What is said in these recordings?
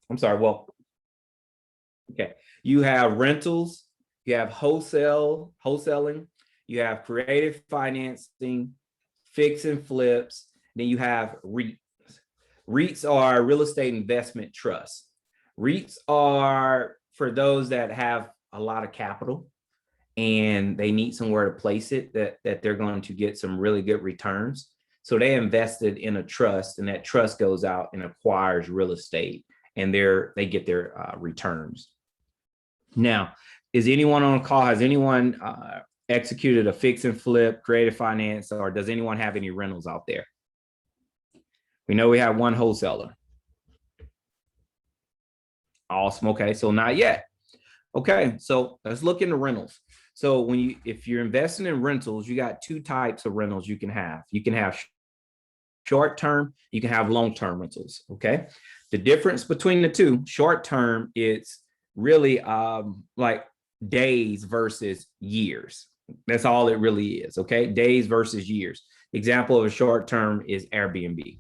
I'm sorry. Well, okay. You have rentals, you have wholesaling, you have creative financing, fix and flips, then you have REITs. REITs are real estate investment trusts. REITs are for those that have a lot of capital and they need somewhere to place it that they're going to get some really good returns. So they invested in a trust, and that trust goes out and acquires real estate, and they get their returns. Now, is anyone on a call? Has anyone executed a fix and flip, creative finance, or does anyone have any rentals out there? We know we have one wholesaler. Awesome. Okay, so not yet. Okay, so let's look into rentals. So if you're investing in rentals, you got two types of rentals you can have. You can have short-term, you can have long-term rentals. Okay, the difference between the two, short-term, it's really like days versus years. That's all it really is. Okay, days versus years. Example of a short-term is Airbnb.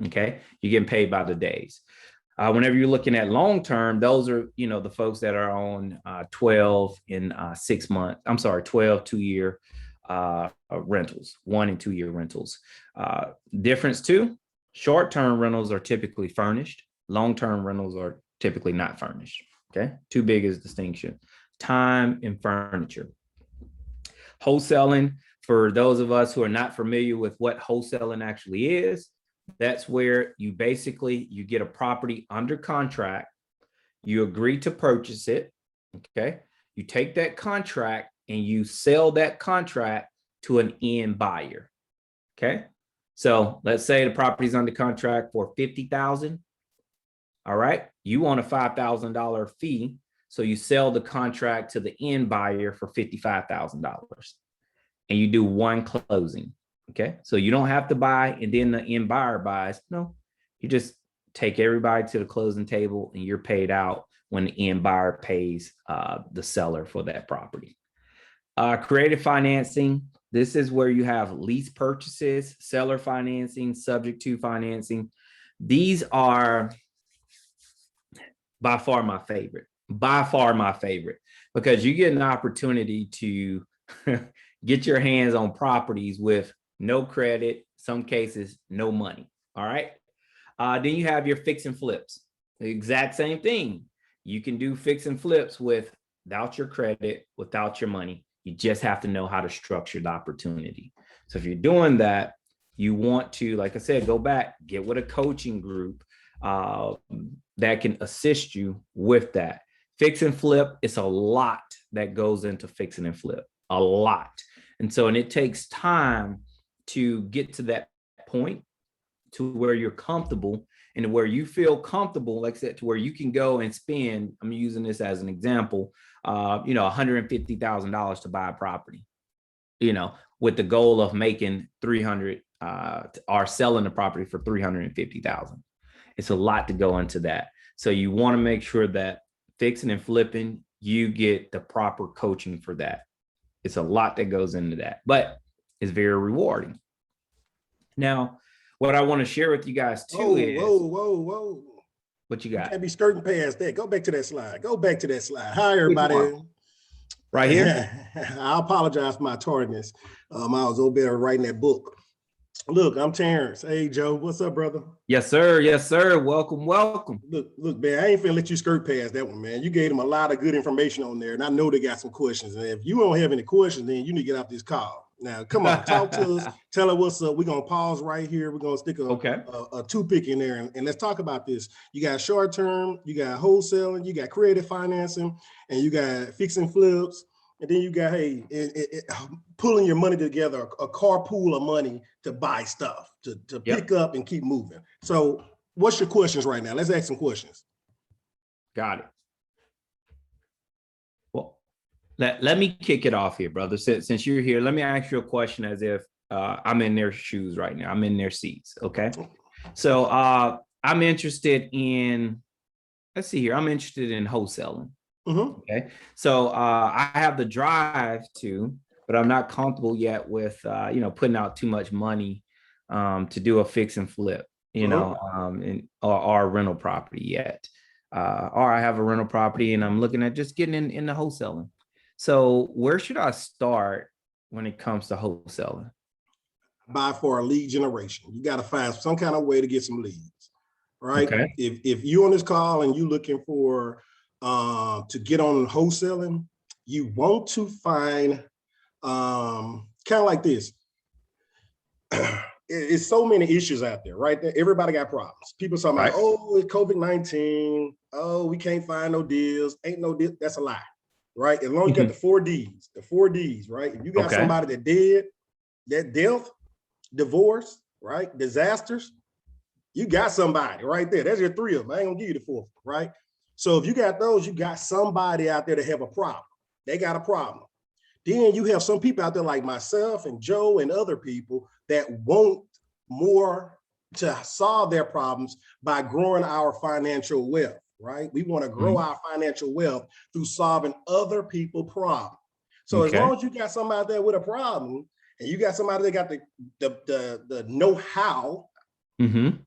Okay, you're getting paid by the days. Whenever you're looking at long-term, those are, the folks that are on 12 and 6 month. I'm sorry, 12 2-year rentals, 1 and 2 year rentals. Difference too, short-term rentals are typically furnished. Long-term rentals are typically not furnished. Okay, two biggest distinction, time and furniture. Wholesaling, for those of us who are not familiar with what wholesaling actually is, that's where you get a property under contract, you agree to purchase it, okay? You take that contract and you sell that contract to an end buyer, okay? So let's say the property's under contract for $50,000, all right? You want a $5,000 fee, so you sell the contract to the end buyer for $55,000, and you do one closing. Okay, so you don't have to buy and then the end buyer buys. No, you just take everybody to the closing table and you're paid out when the end buyer pays the seller for that property. Creative financing. This is where you have lease purchases, seller financing, subject to financing. These are by far my favorite, because you get an opportunity to get your hands on properties with no credit, some cases, no money. All right. Then you have your fix and flips. The exact same thing. You can do fix and flips without your credit, without your money. You just have to know how to structure the opportunity. So if you're doing that, you want to, like I said, go back, get with a coaching group that can assist you with that. Fix and flip, it's a lot that goes into fixing and flip, a lot. And it takes time to get to that point to where you're comfortable and where you feel comfortable, like I said, to where you can go and spend, I'm using this as an example, $150,000 to buy a property, with the goal of making 300 or selling the property for 350,000. It's a lot to go into that. So you want to make sure that fixing and flipping, you get the proper coaching for that. It's a lot that goes into that, but it's very rewarding. Now, what I want to share with you guys too is whoa. What you got? You can't be skirting past that. Go back to that slide. Hi, everybody. Right here. I apologize for my tardiness. I was over there writing that book. Look, I'm Terrence. Hey, Joe. What's up, brother? Yes, sir. Yes, sir. Welcome. Look, man, I ain't finna let you skirt past that one, man. You gave them a lot of good information on there, and I know they got some questions. And if you don't have any questions, then you need to get off this call. Now, come on, talk to us. Tell us what's up. We're going to pause right here. We're going to stick a toothpick in there, and let's talk about this. You got short-term, you got wholesaling, you got creative financing, and you got fix and flips. And then you got, pulling your money together, a carpool of money to buy stuff, to pick up and keep moving. So what's your questions right now? Let's ask some questions. Got it. Well, let me kick it off here, brother. Since you're here, let me ask you a question as if I'm in their shoes right now. I'm in their seats, okay? So I'm interested in, let's see here. I'm interested in wholesaling. Mm-hmm. Okay, so I have the drive but I'm not comfortable yet with putting out too much money to do a fix and flip. you know, or a rental property yet. Or I have a rental property and I'm looking at just getting into wholesaling. So where should I start when it comes to wholesaling? By for a lead generation. You got to find some kind of way to get some leads, right? Okay. If you on this call and you looking for to get on wholesaling, you want to find kind of like this. It's so many issues out there, right? Everybody got problems. People talking about, oh, it's COVID-19. Oh, we can't find no deals. Ain't no deal. That's a lie, right? As long as you got the 4Ds, right? If you got somebody that dead, that death, divorce, right? Disasters, you got somebody right there. That's your 3 of them. I ain't gonna give you the 4th, right? So if you got those, you got somebody out there to have a problem. They got a problem. Then you have some people out there like myself and Joe and other people that want more to solve their problems by growing our financial wealth, right? We want to grow our financial wealth through solving other people's problems. So as long as you got somebody out there with a problem and you got somebody that got the know-how, the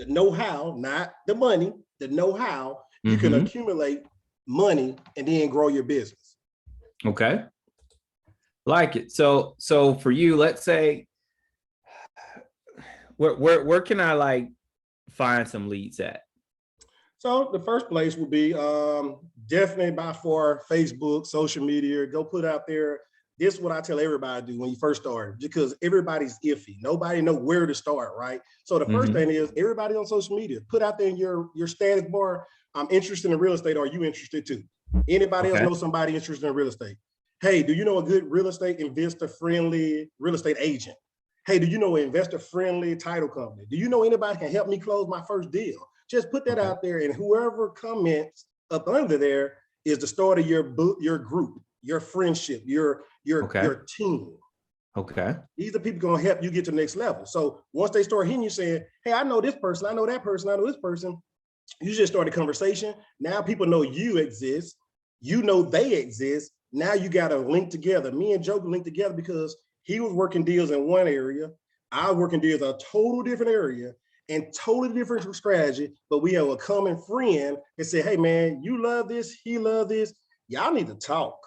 know-how, not the money, the know-how, you can accumulate money and then grow your business. Okay. Like it. So for you, let's say, where can I like find some leads at? So the first place would be definitely by far Facebook, social media. Go put out there. This is what I tell everybody to do when you first start, because everybody's iffy. Nobody know where to start, right? So the first thing is everybody on social media, put out there in your status bar, I'm interested in real estate. Are you interested too? Anybody else know somebody interested in real estate? Hey, do you know a good real estate investor-friendly real estate agent? Hey, do you know an investor-friendly title company? Do you know anybody can help me close my first deal? Just put that out there, and whoever comments up under there is the start of your group, your friendship, your team. Okay. These are people going to help you get to the next level. So once they start hitting you saying, hey, I know this person, I know that person, I know this person, you just start a conversation. Now people know you exist. You know they exist. Now you got to link together. Me and Joe can link together because he was working deals in one area. I was working deals in a total different area and totally different strategy. But we have a common friend that said, hey, man, you love this. He love this. Y'all need to talk.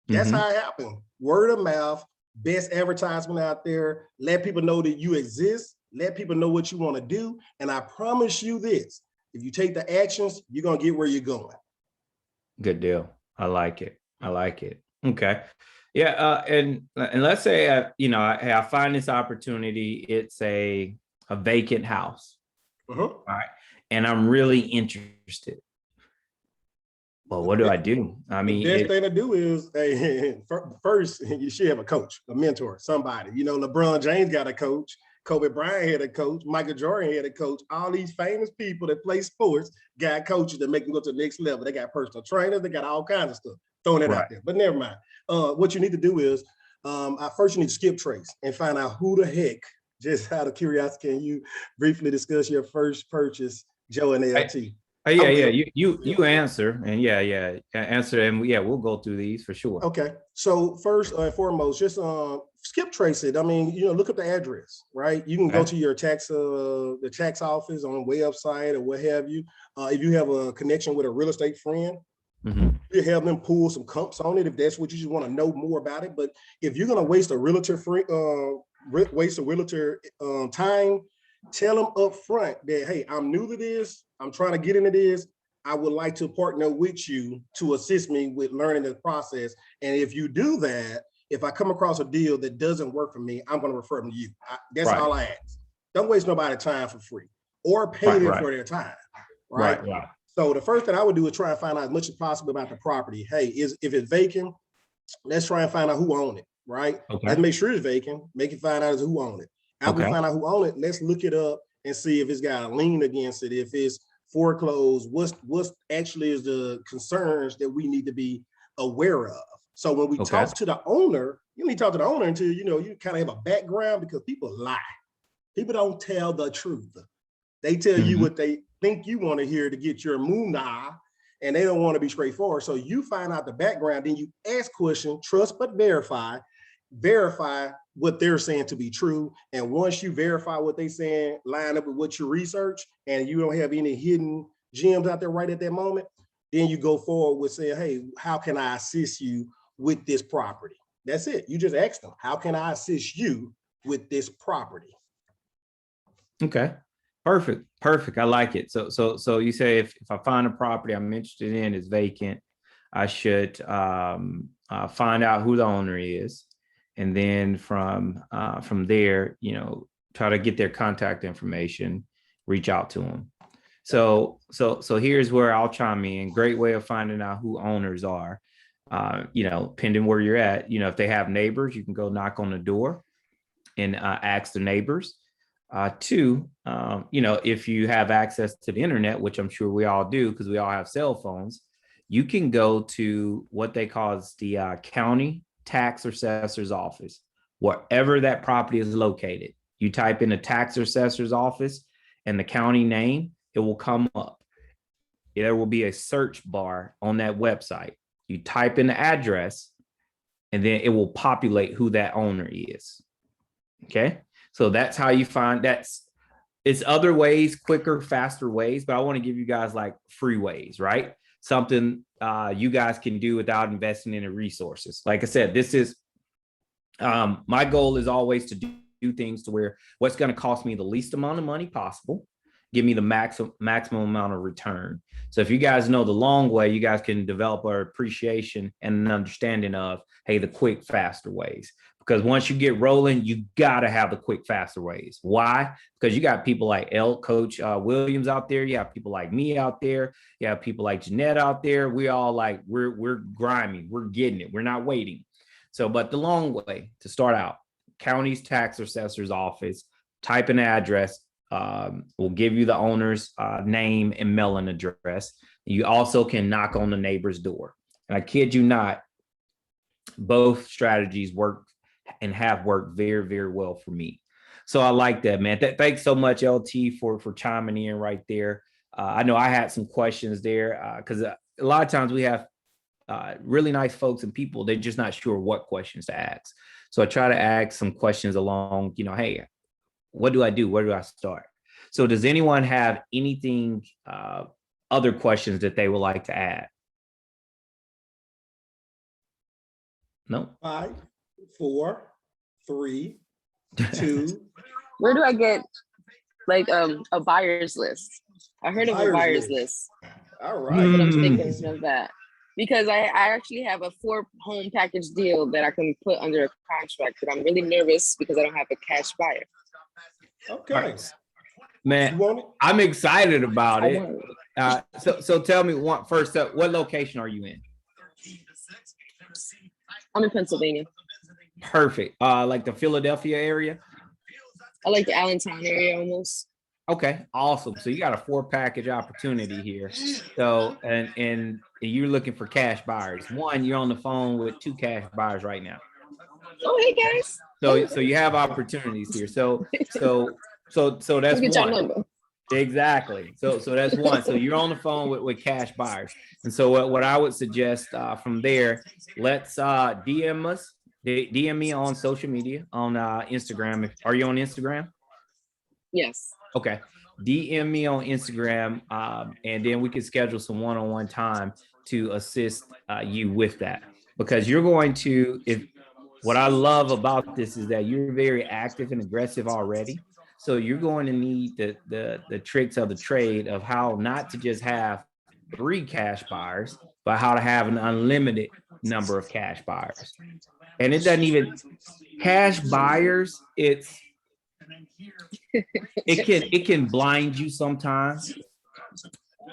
That's how it happened. Word of mouth, best advertisement out there. Let people know that you exist. Let people know what you want to do. And I promise you this, if you take the actions, you're going to get where you're going. Good deal. I like it. I like it. Okay. Yeah. And let's say, you know, I find this opportunity. It's a vacant house. All right. And I'm really interested. Well, what do I do? I mean, the best thing to do is, hey, first, you should have a coach, a mentor, somebody. You know, LeBron James got a coach. Kobe Bryant had a coach. Michael Jordan had a coach. All these famous people that play sports got coaches that make them go to the next level. They got personal trainers. They got all kinds of stuff. Throwing it out there. But never mind. What you need to do is, first you need to skip trace and find out who the heck, just out of curiosity, can you briefly discuss your first purchase, Joe and LT? You answer and answer and we'll go through these for sure. Okay, so first and foremost, just skip trace it. I mean, you know, look up the address, right? You can go to your tax the tax office on a website or what have you. If you have a connection with a real estate friend, you have them pull some comps on it if that's what you just want to know more about it. But if you're gonna waste a realtor time, tell them up front that, hey, I'm new to this. I'm trying to get into this. I would like to partner with you to assist me with learning the process. And if you do that, if I come across a deal that doesn't work for me, I'm going to refer them to you. That's all I ask. Don't waste nobody's time for free or pay them for their time. Right. So the first thing I would do is try and find out as much as possible about the property. Hey, if it's vacant, let's try and find out who owns it. Right. Let's make sure it's vacant. Make it find out who owns it. After we find out who owns it, let's look it up and see if it's got a lien against it. If it's foreclosed, what's actually is the concerns that we need to be aware of. So when we talk to the owner, you need to talk to the owner until you kind of have a background, because people lie. People don't tell the truth. They tell you what they think you want to hear to get your moolah, and they don't want to be straightforward. So you find out the background, then you ask questions, trust but verify. verify what they're saying to be true. And once you verify what they're saying, line up with what you research, and you don't have any hidden gems out there right at that moment, then you go forward with saying, hey, how can I assist you with this property? That's it. You just ask them, how can I assist you with this property? Okay. Perfect. Perfect. I like it. So you say if I find a property I'm interested in is vacant, I should find out who the owner is. And then from there, try to get their contact information, reach out to them. So here's where I'll chime in. Great way of finding out who owners are. Depending where you're at, if they have neighbors, you can go knock on the door and ask the neighbors. Two, if you have access to the internet, which I'm sure we all do because we all have cell phones, you can go to what they call the county tax assessor's office, wherever that property is located. You type in the tax assessor's office and the county name, it will come up. There will be a search bar on that website. You type in the address and then it will populate who that owner is. Okay. So that's how you find it's other ways, quicker, faster ways, but I want to give you guys like free ways, right? Something you guys can do without investing in the resources. Like I said, this is my goal is always to do things to where what's going to cost me the least amount of money possible, give me the maximum amount of return. So if you guys know the long way, you guys can develop our appreciation and an understanding of, hey, the quick, faster ways. Because once you get rolling, you got to have the quick, faster ways. Why? Because you got people like Coach Williams out there. You have people like me out there. You have people like Jeanette out there. We all like, we're grimy. We're getting it. We're not waiting. So, but the long way to start out, county's tax assessor's office, type an address, will give you the owner's name and mailing address. You also can knock on the neighbor's door. And I kid you not, both strategies work and have worked very, very well for me. So I like that, man. Thanks so much, LT, for chiming in right there. I know I had some questions there because a lot of times we have really nice folks and people, they're just not sure what questions to ask. So I try to ask some questions along, hey, what do I do? Where do I start? So does anyone have anything, other questions that they would like to add? No. 5, 4, 3, 2. Where do I get like a buyer's list? I heard of a buyer's list. All right. But I'm thinking of that because I actually have a 4-home package deal that I can put under a contract, but I'm really nervous because I don't have a cash buyer. Okay. Right. Man, I'm excited about it. So tell me first up, what location are you in? I'm in Pennsylvania. Perfect. Like the Philadelphia area? I like the Allentown area almost. Okay, awesome. So you got a 4-package opportunity here. So and you're looking for cash buyers. One, you're on the phone with 2 cash buyers right now. Oh, hey guys. So you have opportunities here. So that's Get your one. number. Exactly. So that's one. So you're on the phone with cash buyers. And so what I would suggest from there, let's DM us. DM me on social media on Instagram. Are you on Instagram? Yes. Okay. DM me on Instagram, and then we can schedule some one-on-one time to assist you with that. Because you're going to, what I love about this is that you're very active and aggressive already. So you're going to need the tricks of the trade of how not to just have 3 cash buyers, but how to have an unlimited number of cash buyers. And it doesn't even cash buyers. It can blind you sometimes.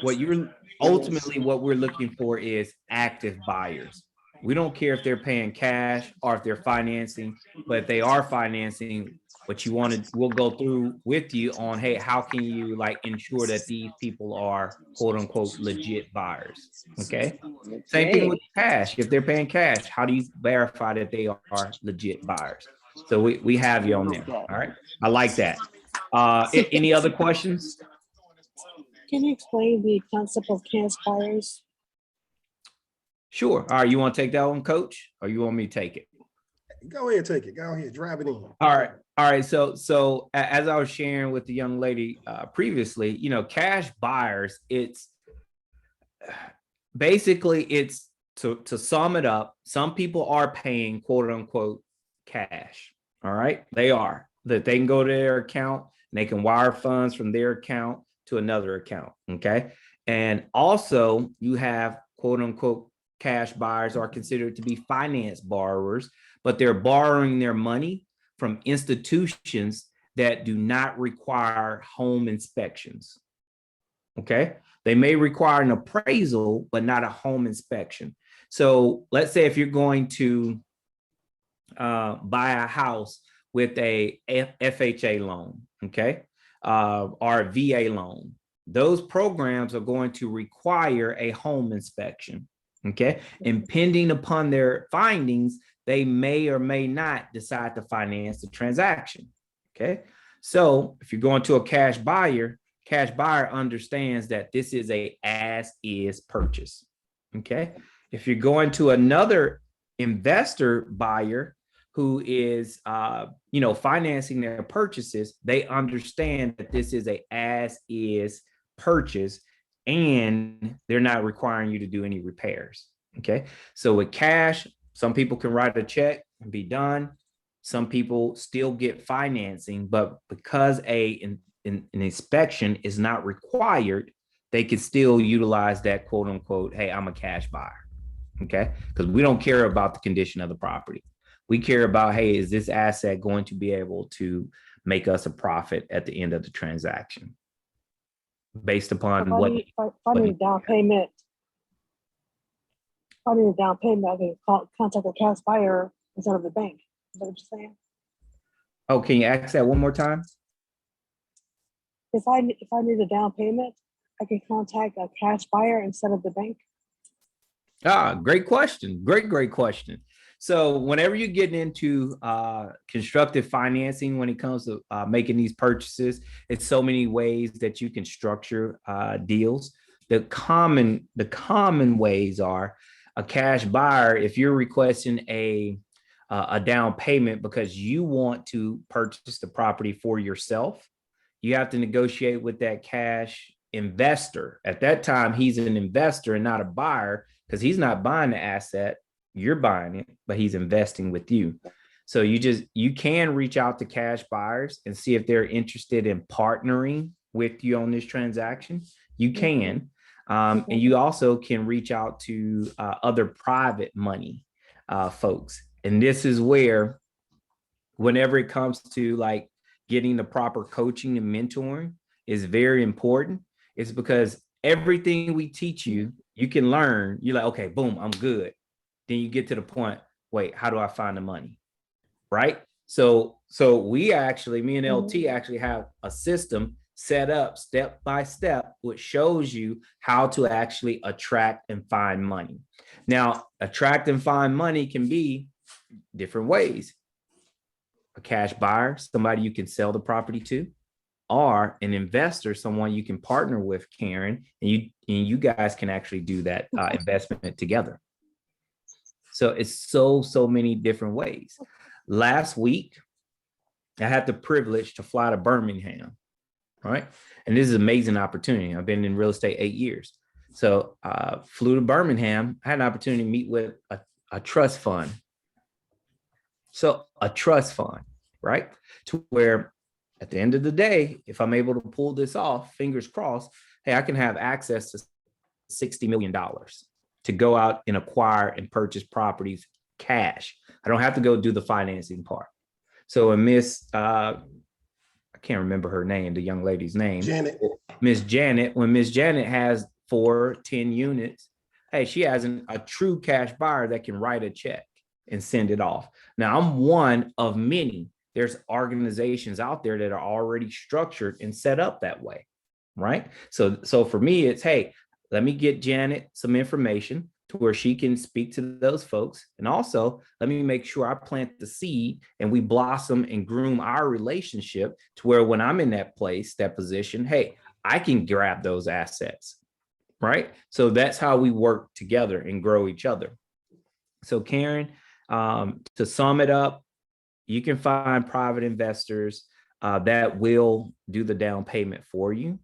What we're looking for is active buyers. We don't care if they're paying cash or if they're financing, but if they are financing, what you want to, we'll go through with you on, hey, how can you like ensure that these people are quote unquote legit buyers? Okay. Same thing with cash. If they're paying cash, how do you verify that they are legit buyers? So we have you on there. All right. I like that. Any other questions? Can you explain the concept of cash buyers? Sure. All right. You want to take that one, Coach, or you want me to take it? Go ahead, take it. Go ahead, drive it in. All right. So as I was sharing with the young lady previously, cash buyers, it's basically it's to sum it up. Some people are paying quote unquote cash. All right, they are that they can go to their account and they can wire funds from their account to another account. Okay, and also you have quote unquote cash buyers are considered to be finance borrowers, but they're borrowing their money from institutions that do not require home inspections. Okay, they may require an appraisal, but not a home inspection. So let's say if you're going to buy a house with a FHA loan, okay, or a VA loan, those programs are going to require a home inspection. Okay, and pending upon their findings, they may or may not decide to finance the transaction. Okay, so if you're going to a cash buyer understands that this is a as-is purchase. Okay, if you're going to another investor buyer who is financing their purchases, they understand that this is a as-is purchase and they're not requiring you to do any repairs. Okay, so with cash, some people can write a check and be done. Some people still get financing, but because an inspection is not required, they can still utilize that quote unquote, hey, I'm a cash buyer. Okay, because we don't care about the condition of the property. We care about, hey, is this asset going to be able to make us a profit at the end of the transaction based upon if I need a down payment. If I need a down payment, I can contact a cash buyer instead of the bank. Is that what you're saying? Oh, can you ask that one more time? If I need a down payment, I can contact a cash buyer instead of the bank. Great question. Great question. So whenever you're getting into constructive financing, when it comes to making these purchases, it's so many ways that you can structure deals. The common ways are a cash buyer. If you're requesting a down payment because you want to purchase the property for yourself, you have to negotiate with that cash investor. At that time, he's an investor and not a buyer because he's not buying the asset. You're buying it, but he's investing with you. So you can reach out to cash buyers and see if they're interested in partnering with you on this transaction. You can. And you also can reach out to other private money folks. And this is where, whenever it comes to like getting the proper coaching and mentoring is very important. It's because everything we teach you, you can learn. You're like, okay, boom, I'm good. Then you get to the point, wait, how do I find the money? Right? So we actually, me and LT actually have a system set up step by step, which shows you how to actually attract and find money. Now, attract and find money can be different ways. A cash buyer, somebody you can sell the property to, or an investor, someone you can partner with, Karen, and you guys can actually do that investment together. So it's so many different ways. Last week, I had the privilege to fly to Birmingham, right? And this is an amazing opportunity. I've been in real estate 8 years. So flew to Birmingham, I had an opportunity to meet with a trust fund. So a trust fund, right? To where at the end of the day, if I'm able to pull this off, fingers crossed, hey, I can have access to $60 million to go out and acquire and purchase properties cash. I don't have to go do the financing part. So a I can't remember her name, the young lady's name. Janet. Miss Janet, when Miss Janet has 10 units, hey, she has a true cash buyer that can write a check and send it off. Now, I'm one of many. There's organizations out there that are already structured and set up that way, right? So for me, it's, hey, let me get Janet some information to where she can speak to those folks. And also, let me make sure I plant the seed and we blossom and groom our relationship to where when I'm in that place, that position, hey, I can grab those assets, right? So that's how we work together and grow each other. So Karen, To sum it up, you can find private investors that will do the down payment for you.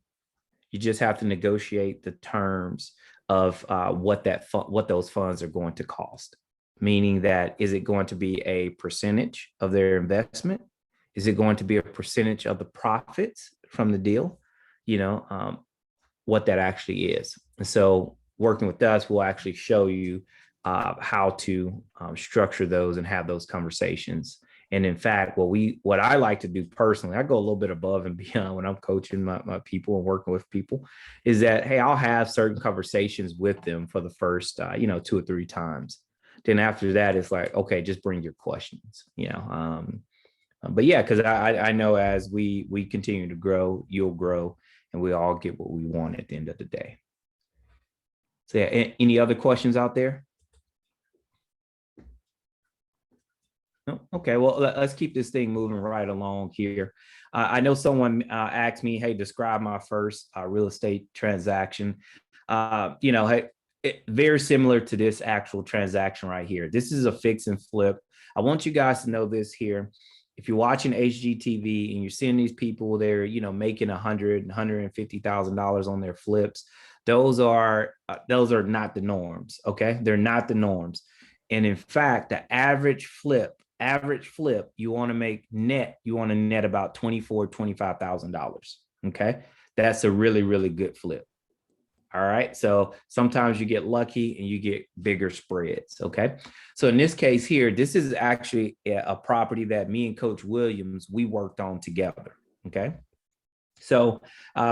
You just have to negotiate the terms of what those funds are going to cost. Meaning that, is it going to be a percentage of their investment? Is it going to be a percentage of the profits from the deal? What that actually is. And so working with us, we'll actually show you how to structure those and have those conversations. And in fact, what I like to do personally, I go a little bit above and beyond when I'm coaching my people and working with people, is that, hey, I'll have certain conversations with them for the first 2 or 3 times. Then after that, it's like, okay, just bring your questions, but yeah, because I know as we continue to grow, you'll grow, and we all get what we want at the end of the day. So yeah, any other questions out there? No? Okay, well, let's keep this thing moving right along here. I know someone asked me, hey, describe my first real estate transaction. Hey, very similar to this actual transaction right here. This is a fix and flip. I want you guys to know this here. If you're watching HGTV and you're seeing these people, they're making $150,000 on their flips. Those are not the norms. Okay, they're not the norms. And in fact, the average flip, you want to make net. You want to net about $24,000-$25,000. Okay, that's a really, really good flip. All right. So sometimes you get lucky and you get bigger spreads. Okay. So in this case here, this is actually a property that me and Coach Williams, we worked on together. Okay. So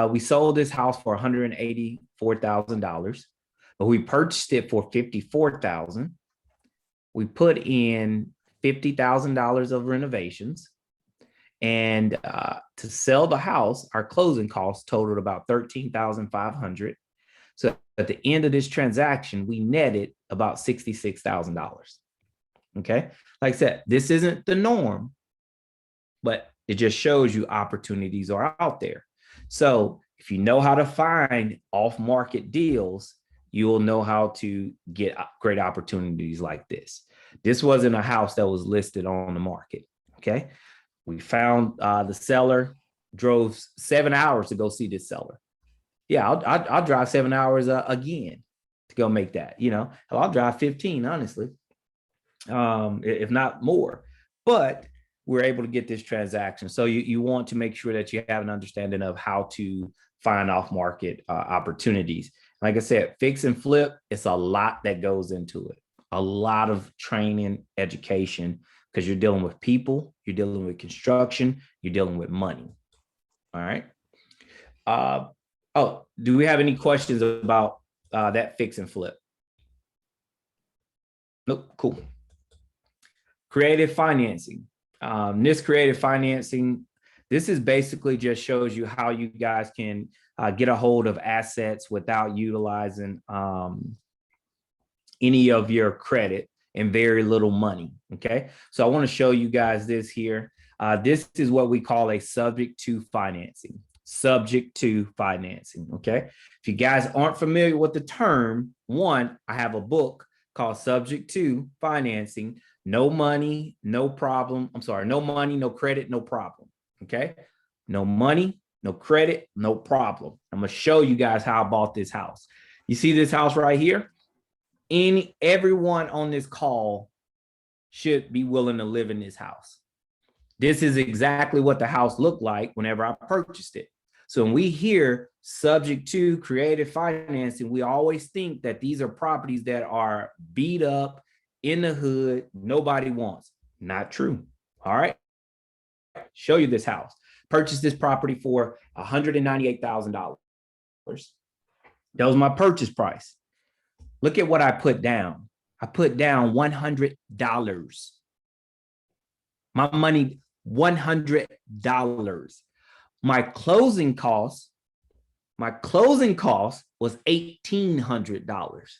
we sold this house for $184,000, but we purchased it for $54,000. We put in $50,000 of renovations. And to sell the house, our closing costs totaled about $13,500. So at the end of this transaction, we netted about $66,000. Okay. Like I said, this isn't the norm, but it just shows you opportunities are out there. So if you know how to find off-market deals, you'll know how to get great opportunities like this. This wasn't a house that was listed on the market. Okay. We found the seller, drove 7 hours to go see this seller. Yeah, I'll drive 7 hours again to go make that. I'll drive 15, honestly, if not more. But we're able to get this transaction. So you want to make sure that you have an understanding of how to find off-market opportunities. Like I said, fix and flip, it's a lot that goes into it. A lot of training, education, because you're dealing with people, you're dealing with construction, you're dealing with money. All right. Do we have any questions about that fix and flip? Nope. Cool. Creative financing. This creative financing, this is basically just shows you how you guys can get a hold of assets without utilizing any of your credit and very little money. Okay. So I want to show you guys this here. This is what we call a subject to financing. Subject to financing. Okay. If you guys aren't familiar with the term, one, I have a book called Subject to Financing. No money, no problem. I'm sorry, no money, no credit, no problem. Okay. No money, no credit, no problem. I'm going to show you guys how I bought this house. You see this house right here? Everyone on this call should be willing to live in this house. This is exactly what the house looked like whenever I purchased it. So when we hear subject to creative financing, we always think that these are properties that are beat up in the hood, nobody wants. Not true. All right. Show you this house. Purchased this property for $198,000. That was my purchase price. Look at what I put down. I put down $100. My money, $100. My closing cost was $1,800.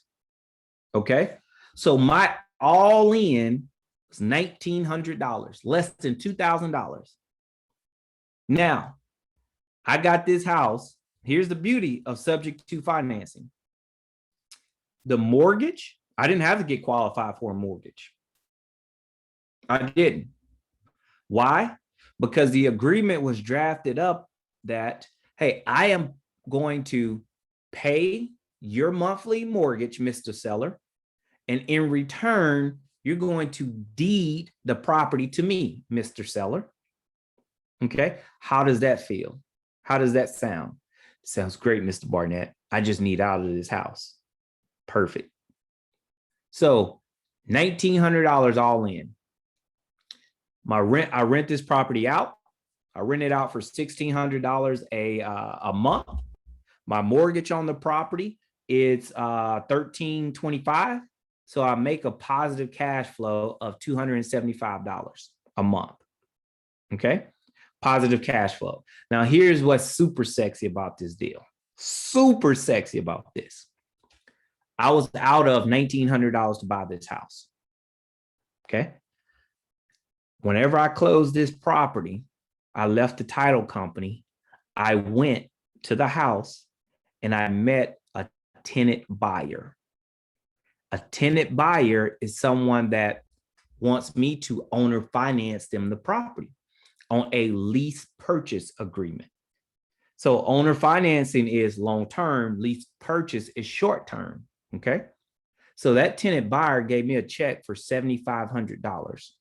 Okay. So my all in was $1,900, less than $2,000. Now, I got this house. Here's the beauty of subject to financing. The mortgage, I didn't have to get qualified for a mortgage. I didn't. Why? Because the agreement was drafted up that, hey, I am going to pay your monthly mortgage, Mr. Seller, and in return, you're going to deed the property to me, Mr. Seller. Okay. How does that feel? How does that sound? Sounds great, Mr. Barnett. I just need out of this house. Perfect. So $1,900 all in. My rent, I rent this property out. I rent it out for $1,600 a month. My mortgage on the property is $1,325. So I make a positive cash flow of $275 a month. Okay. Positive cash flow. Now, here's what's super sexy about this deal. Super sexy about this. I was out of $1,900 to buy this house. Okay. Whenever I closed this property, I left the title company. I went to the house and I met a tenant buyer. A tenant buyer is someone that wants me to owner finance them the property on a lease purchase agreement. So owner financing is long-term, lease purchase is short-term, okay? So that tenant buyer gave me a check for $7,500.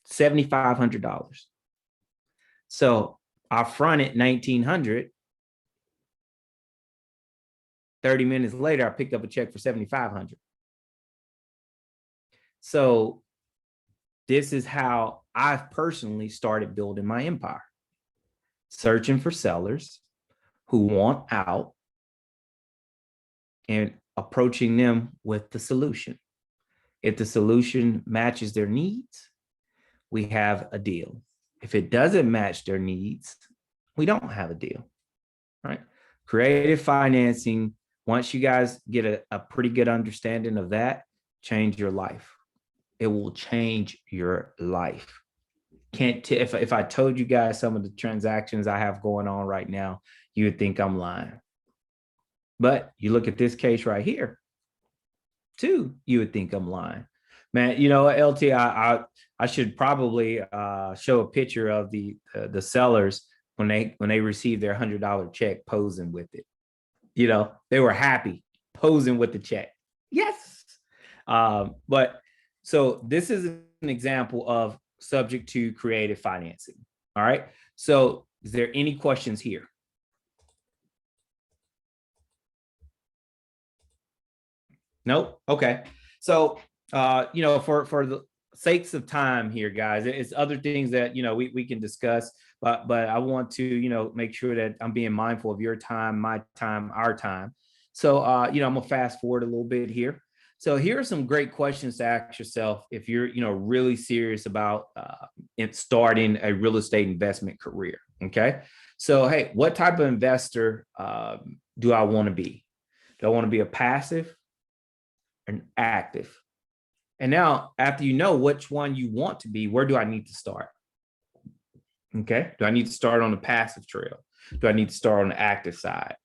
$7,500. So I fronted $1,900. 30 minutes later, I picked up a check for $7,500. So this is how I've personally started building my empire. Searching for sellers who want out and approaching them with the solution. If the solution matches their needs, we have a deal. If it doesn't match their needs, we don't have a deal, right? Creative financing, once you guys get a pretty good understanding of that, change your life. It will change your life. If I told you guys some of the transactions I have going on right now, you would think I'm lying. But you look at this case right here, too, you would think I'm lying. Man, you know, LT, I should probably show a picture of the sellers when they received their $100 check posing with it. You know, they were happy posing with the check. Yes. But so this is an example of subject to creative financing. All right. So is there any questions here? Nope. Okay. So, you know, for the sakes of time here, guys, it's other things that, you know, we can discuss, but I want to, you know, make sure that I'm being mindful of your time, my time, our time. So, you know, I'm gonna fast forward a little bit here. So here are some great questions to ask yourself if you're, you know, really serious about starting a real estate investment career. Okay. So, hey, what type of investor do I want to be? Do I want to be a passive? And active. And now, after you know which one you want to be, where do I need to start? Okay. Do I need to start on the passive trail? Do I need to start on the active side?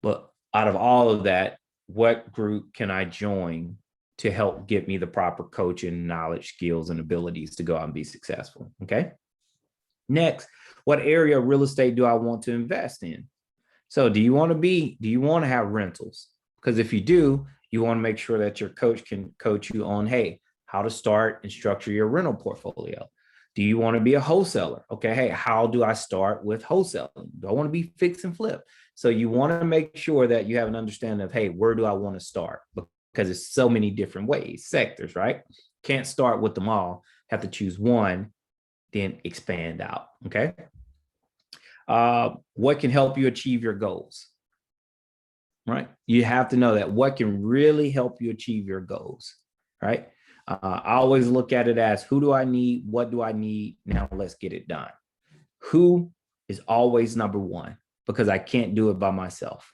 But out of all of that, what group can I join to help get me the proper coaching, knowledge, skills, and abilities to go out and be successful? Okay. Next, what area of real estate do I want to invest in? So do you want to have rentals? Because if you do, you want to make sure that your coach can coach you on, hey, how to start and structure your rental portfolio. Do you want to be a wholesaler? Okay, hey, how do I start with wholesaling? Do I want to be fix and flip? So you want to make sure that you have an understanding of, hey, where do I want to start? Because it's so many different ways, sectors, right? Can't start with them all. Have to choose one, then expand out, okay? What can help you achieve your goals? Right? You have to know that what can really help you achieve your goals, right? I always look at it as who do I need? What do I need? Now let's get it done. Who is always number one because I can't do it by myself.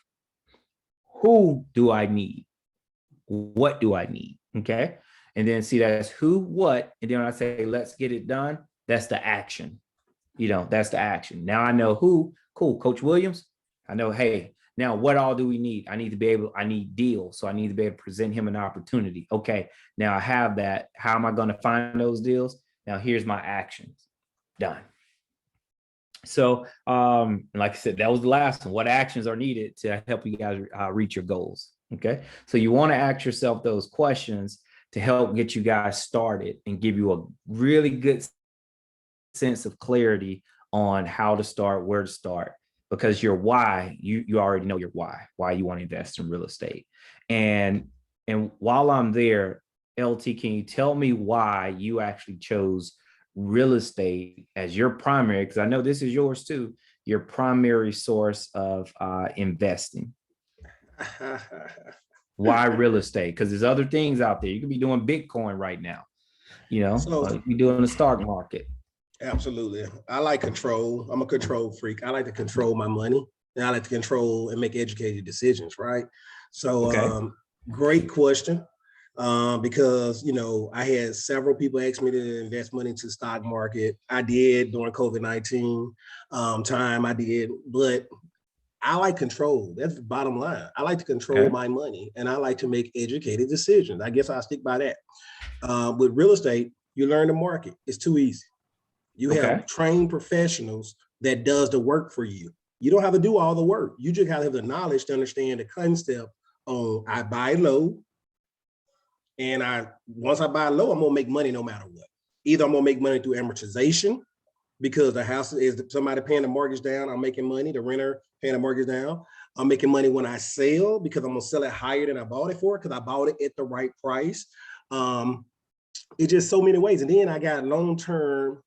Who do I need? What do I need? Okay. And then see that's who, what, and then when I say, let's get it done, that's the action. You know, that's the action. Now I know who, cool, Coach Williams. I know, hey, Now, what all do we need? I need deals. So I need to be able to present him an opportunity. Okay, now I have that. How am I going to find those deals? Now here's my actions. Done. So, like I said, that was the last one. What actions are needed to help you guys reach your goals? Okay. So you want to ask yourself those questions to help get you guys started and give you a really good sense of clarity on how to start, where to start, because your why, you already know your why you want to invest in real estate. And while I'm there, LT, can you tell me why you actually chose real estate as your primary, because I know this is yours too, your primary source of investing? Why real estate? Because there's other things out there. You could be doing Bitcoin right now, you know, So you could be doing the stock market. absolutely. I like control. I'm a control freak. I like to control my money, and I like to control and make educated decisions, right? So Okay. great question. Because I had several people ask me to invest money into the stock market. I did during COVID-19 time. I did, but I like control. That's the bottom line. I like to control my money, and I like to make educated decisions. I guess I'll stick by that. With real estate, you learn the market. It's too easy. You have trained professionals that does the work for you. You don't have to do all the work. You just have the knowledge to understand the concept on I buy low. And once I buy low, I'm gonna make money no matter what. Either I'm gonna make money through amortization because the house is somebody paying the mortgage down, I'm making money, the renter paying the mortgage down. I'm making money when I sell because I'm gonna sell it higher than I bought it for because I bought it at the right price. It's just so many ways. And then I got long-term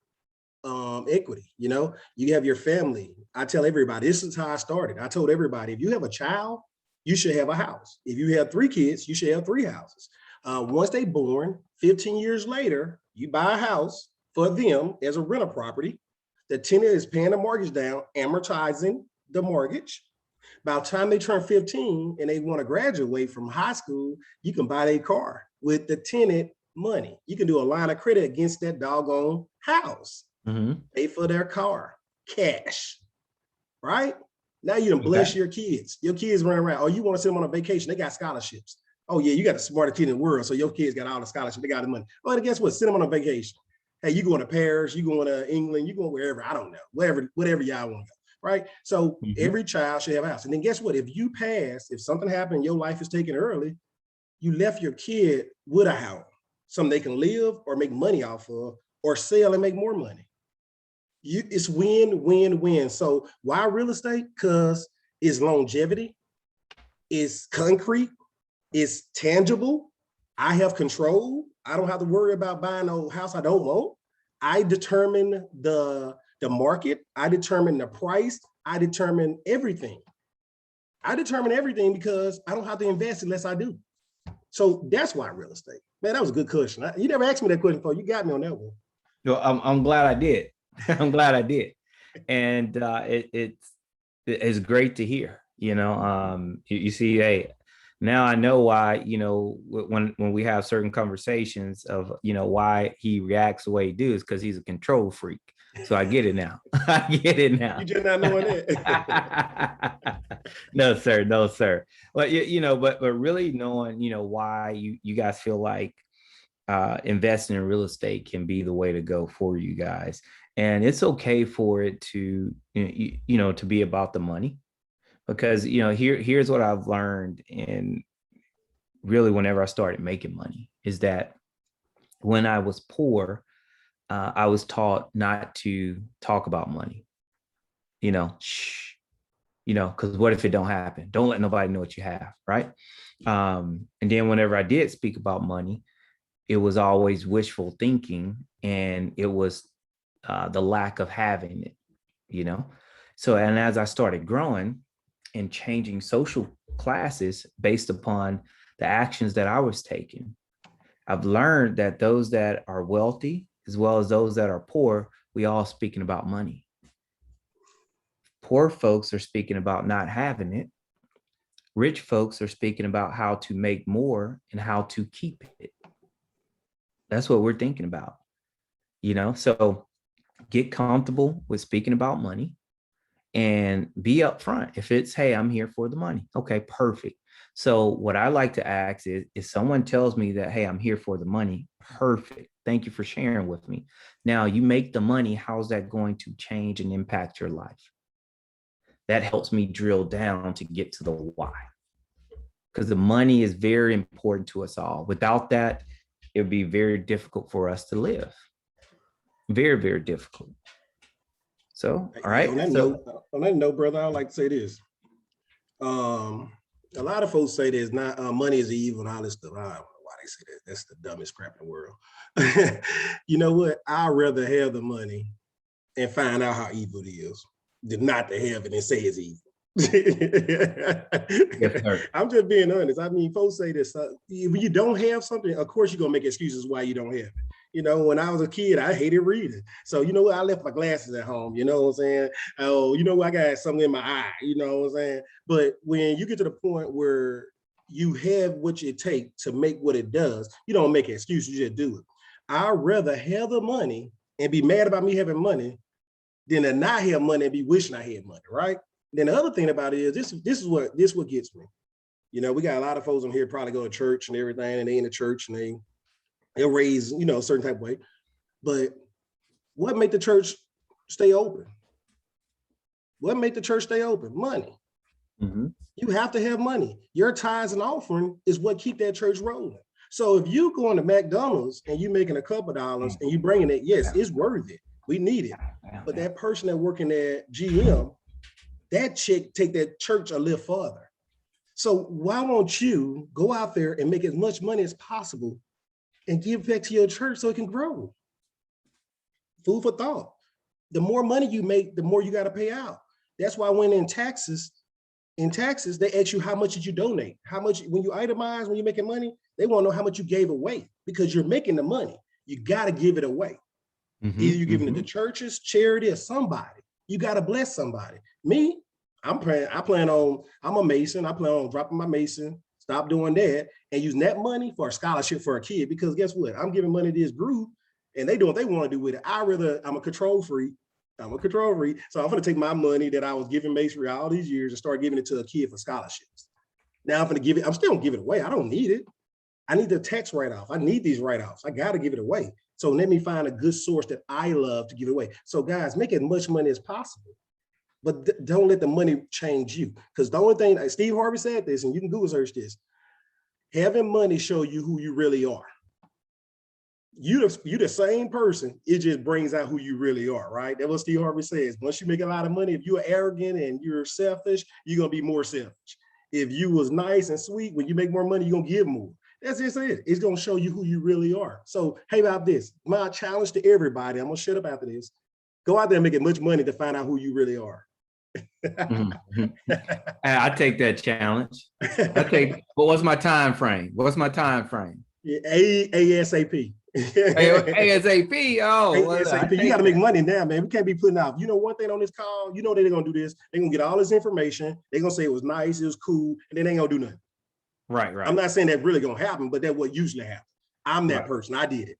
equity. You have your family. I tell everybody, this is how I started. I told everybody, if you have a child, you should have a house. If you have 3 kids, you should have 3 houses. Once they born, 15 years later, you buy a house for them as a rental property. The tenant is paying the mortgage down, amortizing the mortgage. By the time they turn 15 and they want to graduate from high school, you can buy their car with the tenant money. You can do a line of credit against that doggone house. Pay for their car, cash, right? Now you done bless your kids. Your kids run around. Oh, you want to send them on a vacation? They got scholarships. Oh yeah, you got the smartest kid in the world. So your kids got all the scholarships. They got the money. Oh, and guess what? Send them on a vacation. Hey, you going to Paris? You going to England? You going wherever? I don't know. Whatever y'all want to go. Right. So every child should have a house. And then guess what? If you pass, if something happened, your life is taken early, you left your kid with a house, something they can live or make money off of, or sell and make more money. It's win, win, win. So why real estate? Because it's longevity, it's concrete, it's tangible. I have control. I don't have to worry about buying a house I don't want. I determine the market. I determine the price. I determine everything. I determine everything because I don't have to invest unless I do. So that's why real estate. Man, that was a good question. You never asked me that question before. You got me on that one. No, I'm glad I did. I'm glad I did. And it's great to hear, you see, hey, now I know why, when we have certain conversations of, why he reacts the way he does, because he's a control freak. So I get it now. I get it now. You just not knowing that. No, sir. But but really knowing, why you guys feel like investing in real estate can be the way to go for you guys. And it's okay for it to, to be about the money, because, here's what I've learned. And really, whenever I started making money, is that when I was poor, I was taught not to talk about money, shh, because what if it don't happen? Don't let nobody know what you have. Right. And then whenever I did speak about money, it was always wishful thinking, and it was the lack of having it, So, and as I started growing and changing social classes based upon the actions that I was taking, I've learned that those that are wealthy, as well as those that are poor, we all speaking about money. Poor folks are speaking about not having it. Rich folks are speaking about how to make more and how to keep it. That's what we're thinking about, So get comfortable with speaking about money and be upfront. If it's, hey, I'm here for the money. Okay, perfect. So what I like to ask is, if someone tells me that, hey, I'm here for the money, perfect. Thank you for sharing with me. Now you make the money. How's that going to change and impact your life? That helps me drill down to get to the why. Because the money is very important to us all. Without that, it would be very difficult for us to live. Very, very difficult. So, all right. On that note, brother, I would like to say this. A lot of folks say there's not money is evil and all this stuff. I don't know why they say that. That's the dumbest crap in the world. You know what? I'd rather have the money and find out how evil it is than not to have it and say it's evil. Yes, I'm just being honest. I mean, folks say this. When you don't have something, of course you're gonna make excuses why you don't have it. You know, when I was a kid, I hated reading. So, you know what? I left my glasses at home. You know what I'm saying? Oh, you know, I got something in my eye. You know what I'm saying? But when you get to the point where you have what it takes to make what it does, you don't make excuses. You just do it. I'd rather have the money and be mad about me having money than to not have money and be wishing I had money, right? Then the other thing about it is this is what gets me. You know, we got a lot of folks on here probably go to church and everything, and they in the church and they're raised, you know, a certain type of way. But what make the church stay open? What make the church stay open? Money. Mm-hmm. You have to have money. Your tithes and offering is what keep that church rolling. So if you going to McDonald's and you making a couple of dollars and you bringing it, yes, it's worth it. We need it. But that person that working at GM, that chick take that church a little further. So why won't you go out there and make as much money as possible and give back to your church so it can grow? Food for thought. The more money you make, the more you got to pay out. That's why when in taxes, they ask you how much did you donate? How much, when you itemize, when you're making money, they want to know how much you gave away because you're making the money. You got to give it away. Mm-hmm, either you're giving it to churches, charity, or somebody. You got to bless somebody. Me, I'm a Mason. I plan on dropping my Mason, stop doing that, and using that money for a scholarship for a kid. Because guess what? I'm giving money to this group, and they do what they want to do with it. I'm a control freak. So I'm going to take my money that I was giving Masonry all these years and start giving it to a kid for scholarships. Now I'm going to give it. I'm still going to give it away. I don't need it. I need the tax write-off. I need these write-offs. I got to give it away. So let me find a good source that I love to give away. So guys, make as much money as possible, but don't let the money change you. Because the only thing, Steve Harvey said this, and you can Google search this, having money show you who you really are. You the same person, it just brings out who you really are, right? That's what Steve Harvey says. Once you make a lot of money, if you're arrogant and you're selfish, you're going to be more selfish. If you was nice and sweet, when you make more money, you're going to give more. That's just it. It's going to show you who you really are. So, hey, about this, my challenge to everybody, I'm going to shut up after this. Go out there and make as much money to find out who you really are. Mm-hmm. I take that challenge. But what's my time frame? Yeah, ASAP. ASAP. Oh, ASAP. You got to make money now, man. We can't be putting out. You know, one thing on this call, you know they're going to do this. They're going to get all this information. They're going to say it was nice, it was cool, and then they ain't going to do nothing. Right. I'm not saying that really going to happen, but that's what usually happens. I'm that person. I did it.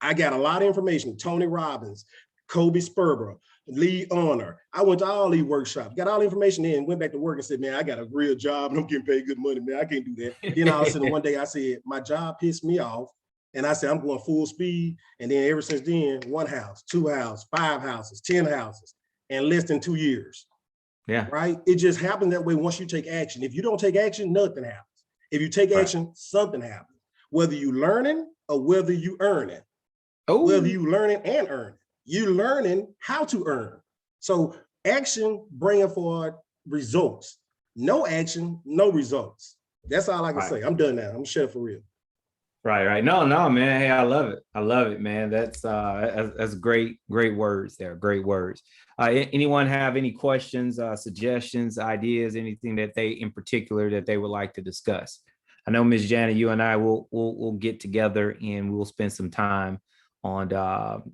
I got a lot of information. Tony Robbins, Kobe Sperber, Lee Honor. I went to all these workshops, got all the information in, went back to work and said, man, I got a real job and I'm getting paid good money, man. I can't do that. Then all of a sudden one day I said, my job pissed me off. And I said, I'm going full speed. And then ever since then, 1 house, 2 houses, 5 houses, 10 houses, in less than 2 years. Yeah. Right. It just happens that way once you take action. If you don't take action, nothing happens. If you take action, something happens. Whether you learning or whether you earn it. Oh. Whether you learning and earn it. You learning how to earn. So action bringing forward results. No action, no results. That's all I can say. I'm done now. I'm shut up for real. Right. No, man. Hey, I love it, man. That's great words there. Great words. Anyone have any questions, suggestions, ideas, anything that they in particular that they would like to discuss? I know Ms. Janet, you and I will get together and we'll spend some time on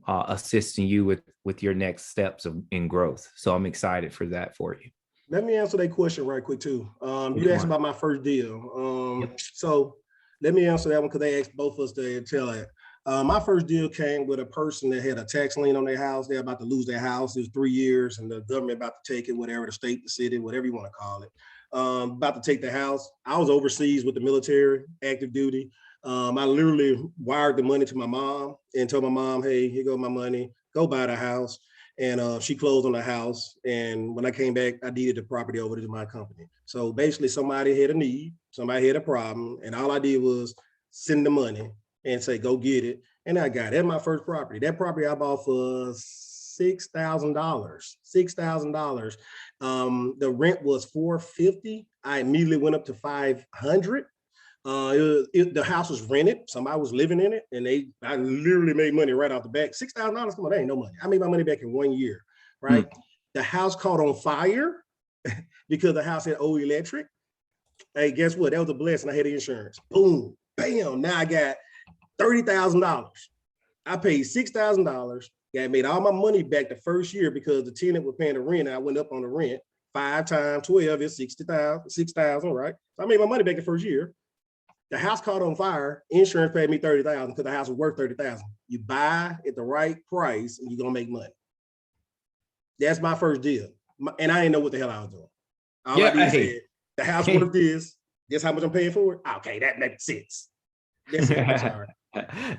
assisting you with your next steps in growth. So I'm excited for that for you. Let me answer that question right quick too. You asked about my first deal. So let me answer that one because they asked both of us to tell it. My first deal came with a person that had a tax lien on their house. They're about to lose their house. It was 3 years, and the government about to take it, whatever, the state, the city, whatever you want to call it. About to take the house. I was overseas with the military, active duty. I literally wired the money to my mom and told my mom, hey, here go my money, go buy the house. And she closed on the house. And when I came back, I deeded the property over to my company. So basically somebody had a need, somebody had a problem. And all I did was send the money and say, go get it. And I got it. That's my first property. That property I bought for $6,000, $6,000. The rent was $450. I immediately went up to $500. The house was rented. Somebody was living in it, and I literally made money right off the bat. $6,000, come on, that ain't no money. I made my money back in 1 year, right? The house caught on fire because the house had old electric. Hey, guess what? That was a blessing. I had the insurance. Boom, bam. Now I got $30,000. I paid $6,000. I made all my money back the first year because the tenant was paying the rent. And I went up on the rent 5 times 12 is 60,000, 6,000, right? So I made my money back the first year. The house caught on fire. Insurance paid me $30,000 because the house was worth $30,000. You buy at the right price and you're gonna make money. That's my first deal, and I didn't know what the hell I was doing. All I did said, the house worth this. This how much I'm paying for it. Okay, that makes sense. That's it. I'm sorry.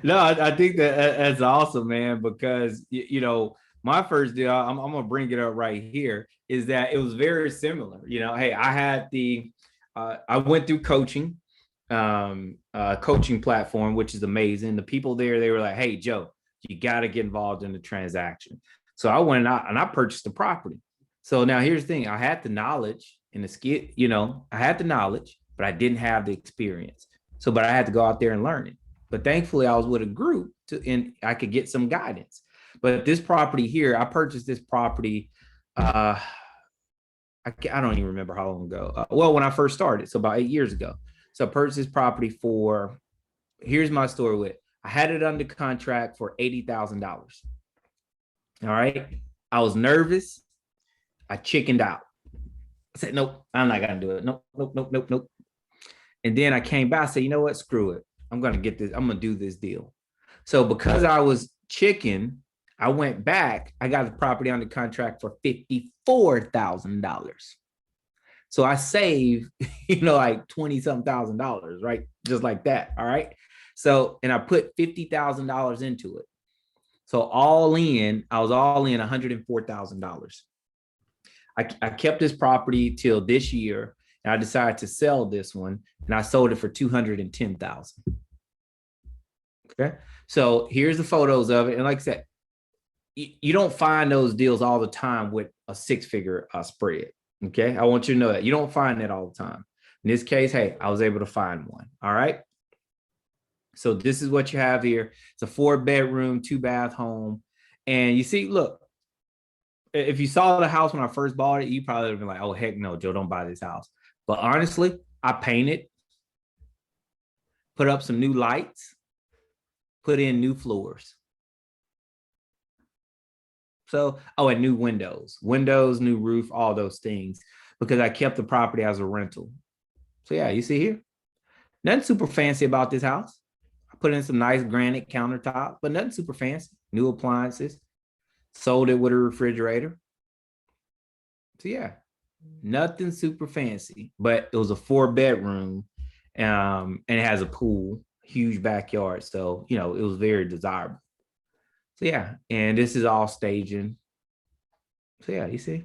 No, I think that's awesome, man, because you know, my first deal, I'm gonna bring it up right here, is that it was very similar. You know, hey, I had I went through coaching platform, which is amazing. The people there, they were like, hey, Joe, you got to get involved in the transaction. So I went out and I purchased the property. So now here's the thing. I had the knowledge and the skill, you know, I had the knowledge, but I didn't have the experience. So, but I had to go out there and learn it. But thankfully I was with a group and I could get some guidance. But this property here, I purchased this property. I don't even remember how long ago. Well, when I first started, so about 8 years ago. So I purchased this property for, here's my story with, I had it under contract for $80,000. All right. I was nervous. I chickened out. I said, nope, I'm not going to do it. Nope, nope, nope, nope, nope. And then I came back, I said, you know what? Screw it. I'm going to get this. I'm going to do this deal. So because I was chicken, I went back. I got the property under contract for $54,000. So I saved, you know, like 20-something thousand dollars, right? Just like that. All right. So, and I put $50,000 into it. So all in, I was all in $104,000. I kept this property till this year, and I decided to sell this one, and I sold it for $210,000. Okay. So here's the photos of it. And like I said, you don't find those deals all the time with a 6-figure spread. Okay. I want you to know that you don't find that all the time. In this case, hey, I was able to find one. All right. So this is what you have here. It's a 4-bedroom, 2-bath home. And you see, look, if you saw the house when I first bought it, you probably would have been like, oh, heck no, Joe, don't buy this house. But honestly, I painted, put up some new lights, put in new floors. So, oh, and new windows, new roof, all those things, because I kept the property as a rental. So yeah, you see here, nothing super fancy about this house. I put in some nice granite countertop, but nothing super fancy. New appliances, sold it with a refrigerator. So yeah, nothing super fancy, but it was a 4-bedroom, and it has a pool, huge backyard. So, you know, it was very desirable. So yeah, and this is all staging. So yeah, you see,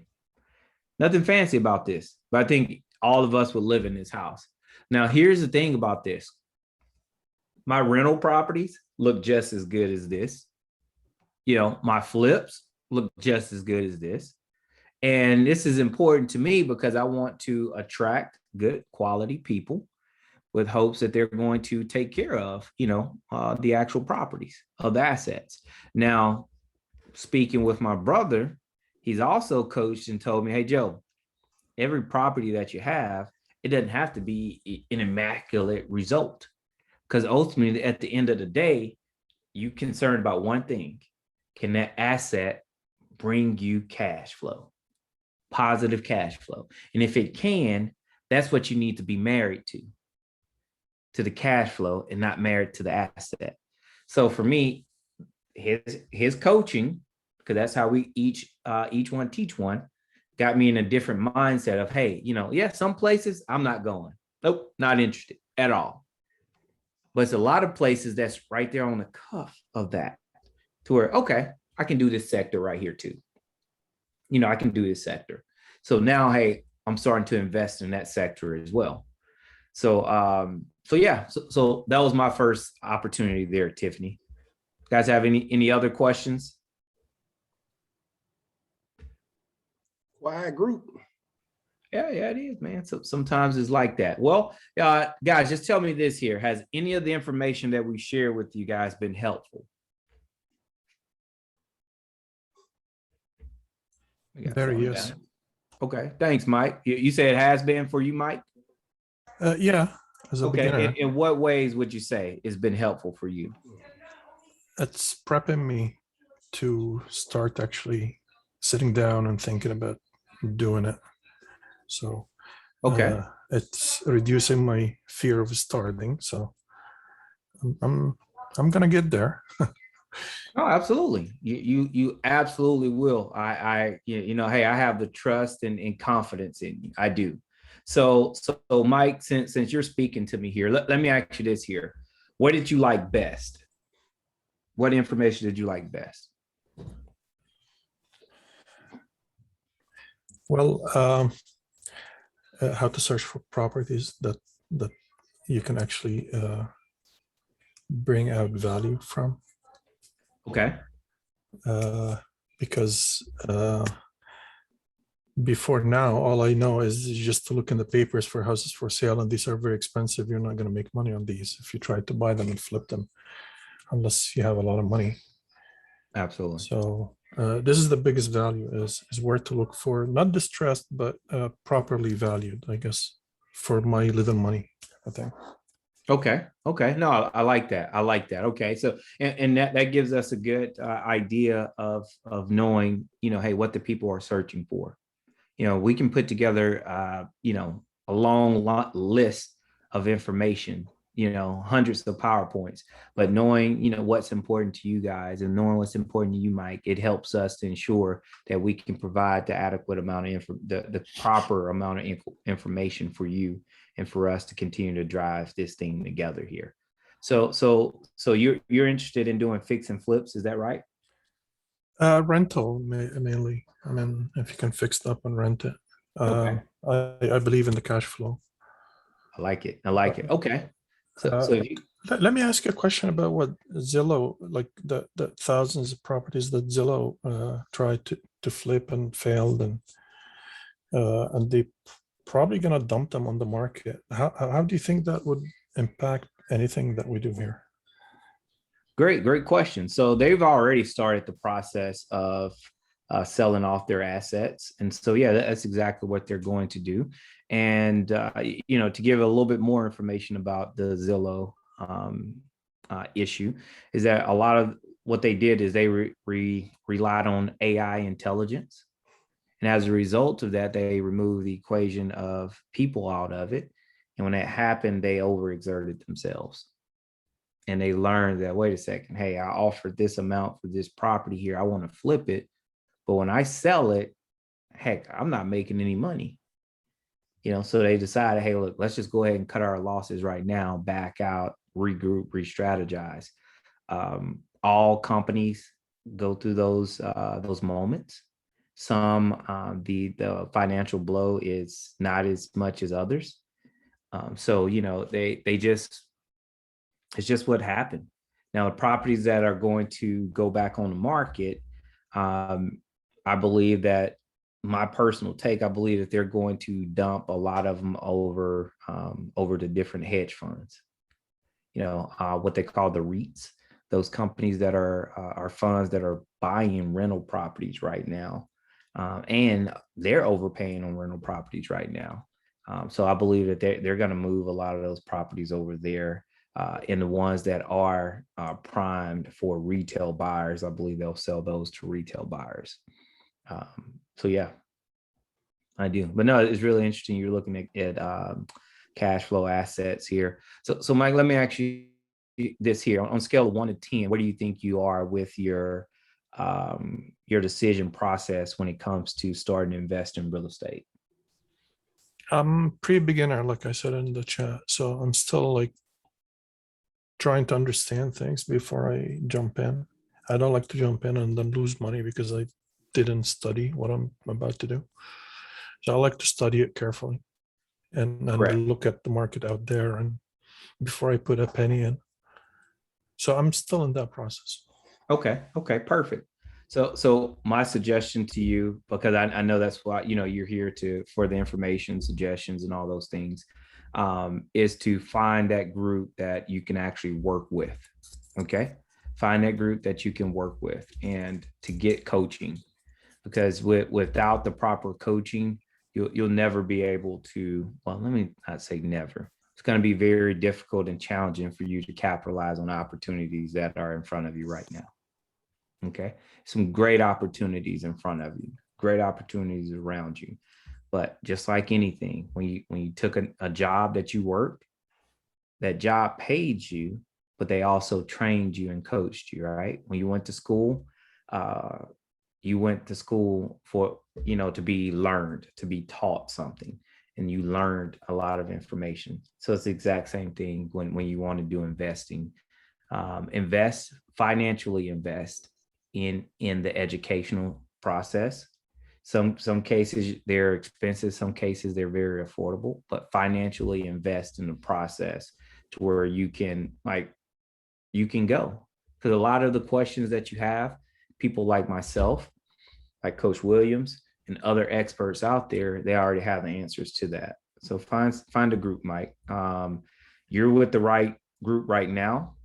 nothing fancy about this, but I think all of us would live in this house. Now, here's the thing about this. My rental properties look just as good as this. You know, my flips look just as good as this. And this is important to me because I want to attract good quality people with hopes that they're going to take care of, you know, the actual properties of the assets. Now, speaking with my brother, he's also coached and told me, hey, Joe, every property that you have, it doesn't have to be an immaculate result, because ultimately at the end of the day, you're concerned about one thing. Can that asset bring you cash flow, positive cash flow? And if it can, that's what you need to be married to the cash flow and not married to the asset. So for me, his coaching, because that's how we each one teach one, got me in a different mindset of, hey, yeah, some places I'm not going. Nope, not interested at all. But it's a lot of places that's right there on the cuff of that, to where, okay, I can do this sector right here too. I can do this sector. So now, hey, I'm starting to invest in that sector as well. So yeah, so that was my first opportunity there, Tiffany. You guys have any other questions? Quiet group. Yeah, it is, man. So sometimes it's like that. Well, guys, just tell me this here. Has any of the information that we share with you guys been helpful? Very, yes. Okay, thanks, Mike. You say it has been for you, Mike? Yeah, as a beginner. In what ways would you say it's been helpful for you? It's prepping me to start actually sitting down and thinking about doing it. So Okay. it's reducing my fear of starting. So I'm gonna get there. Oh, absolutely. You absolutely will. Hey, I have the trust and confidence in you. I do. So Mike, since you're speaking to me here, let me ask you this here. What did you like best? What information did you like best? Well, how to search for properties that you can actually bring out value from. Okay. Because before now, all I know is just to look in the papers for houses for sale, and these are very expensive. You're not going to make money on these if you try to buy them and flip them, unless you have a lot of money. Absolutely. So this is the biggest value, is where to look for, not distressed, but properly valued, I guess, for my little money, I think. Okay. No, I like that. Okay. So, and that gives us a good idea of knowing, hey, what the people are searching for. We can put together, a long list of information, hundreds of PowerPoints, but knowing, what's important to you guys and knowing what's important to you, Mike, it helps us to ensure that we can provide the adequate amount of the proper amount of information for you and for us to continue to drive this thing together here. So you're interested in doing fix and flips, is that right? Rental mainly. I mean, if you can fix it up and rent it. Okay. I believe in the cash flow. I like it. Okay. So let me ask you a question about what Zillow, like the thousands of properties that Zillow tried to flip and failed, and they probably gonna dump them on the market. How do you think that would impact anything that we do here? Great question. So they've already started the process of selling off their assets. And so, yeah, that's exactly what they're going to do. And, to give a little bit more information about the Zillow issue is that a lot of what they did is they relied on AI intelligence. And as a result of that, they removed the equation of people out of it. And when that happened, they overexerted themselves. And they learned that, wait a second, hey, I offered this amount for this property here. I want to flip it. But when I sell it, heck, I'm not making any money. So they decided, hey, look, let's just go ahead and cut our losses right now, back out, regroup, re-strategize. All companies go through those moments. Some, the financial blow is not as much as others. So, they just, it's just what happened. Now, the properties that are going to go back on the market, I believe that my personal take, I believe that they're going to dump a lot of them over to different hedge funds, what they call the REITs, those companies that are funds that are buying rental properties right now. And they're overpaying on rental properties right now. So I believe that they're going to move a lot of those properties over there. And the ones that are primed for retail buyers, I believe they'll sell those to retail buyers. So yeah, I do. But no, it's really interesting. You're looking at cash flow assets here. So Mike, let me ask you this here on a scale of 1 to 10. Where do you think you are with your decision process when it comes to starting to invest in real estate? I'm pre-beginner, like I said in the chat. So I'm still like trying to understand things before I jump in. I don't like to jump in and then lose money because I didn't study what I'm about to do. So I like to study it carefully and Correct. look at the market out there and before I put a penny in. So I'm still in that process. Okay. Okay. Perfect. So my suggestion to you, because I know that's why, you're here for the information, suggestions, and all those things, is to find that group that you can actually work with. Okay. Find that group that you can work with and to get coaching, because without the proper coaching, you'll never be able to, well, let me not say never. It's going to be very difficult and challenging for you to capitalize on opportunities that are in front of you right now. Okay. Some great opportunities in front of you, great opportunities around you. But just like anything, when you took a job that you worked, that job paid you, but they also trained you and coached you, right? When you went to school, for, to be learned, to be taught something, and you learned a lot of information. So it's the exact same thing when you want to do investing. Financially invest in the educational process. Some cases they're expensive, some cases they're very affordable, but financially invest in the process to where you can go. Because a lot of the questions that you have, people like myself, like Coach Williams and other experts out there, they already have the answers to that. So find a group, Mike. You're with the right group right now,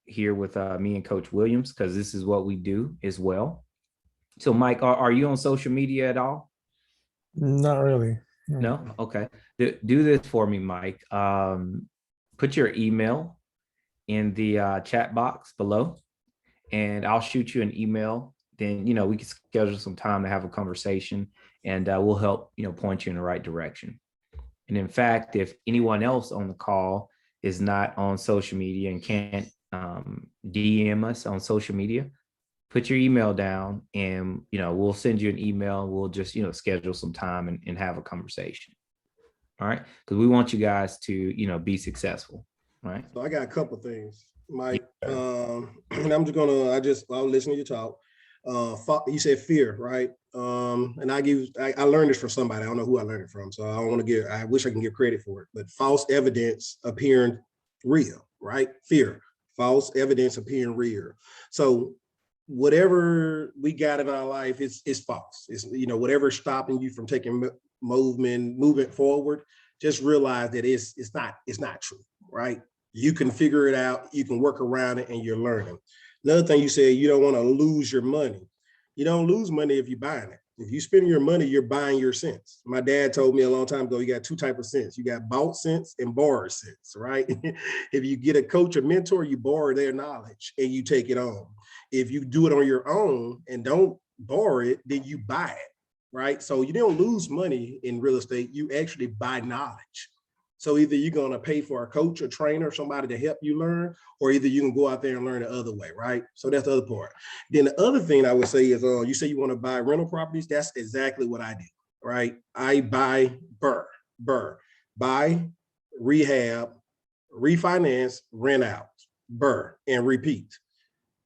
here with me and Coach Williams, because this is what we do as well. So Mike, are you on social media at all? Not really. No? Okay. Do this for me, Mike. Put your email in the chat box below, and I'll shoot you an email. Then, we can schedule some time to have a conversation, and we'll help, point you in the right direction. And in fact, if anyone else on the call is not on social media and can't DM us on social media, put your email down, and, we'll send you an email. We'll just, schedule some time and have a conversation. All right. Because we want you guys to, be successful. All right. So I got a couple of things, Mike. And I'll listen to you talk. You said fear, right? And I learned this from somebody. I don't know who I learned it from, so I wish I can give credit for it. But false evidence appearing real, right? Fear, false evidence appearing real. So whatever we got in our life, it's false. It's, whatever's stopping you from taking movement forward, just realize that it's not true, right? You can figure it out, you can work around it, and you're learning. Another thing you said, you don't want to lose your money. You don't lose money if you're buying it. If you spend your money, you're buying your sense. My dad told me a long time ago, you got two types of sense. You got bought sense and borrowed sense, right? If you get a coach or mentor, you borrow their knowledge and you take it on. If you do it on your own and don't borrow it, then you buy it, right? So you don't lose money in real estate. You actually buy knowledge. So either you're going to pay for a coach or trainer, somebody to help you learn, or either you can go out there and learn the other way, right? So that's the other part. Then the other thing I would say is, you say you want to buy rental properties. That's exactly what I do, right? I buy BRRRR, buy, rehab, refinance, rent out, BRRRR, and repeat.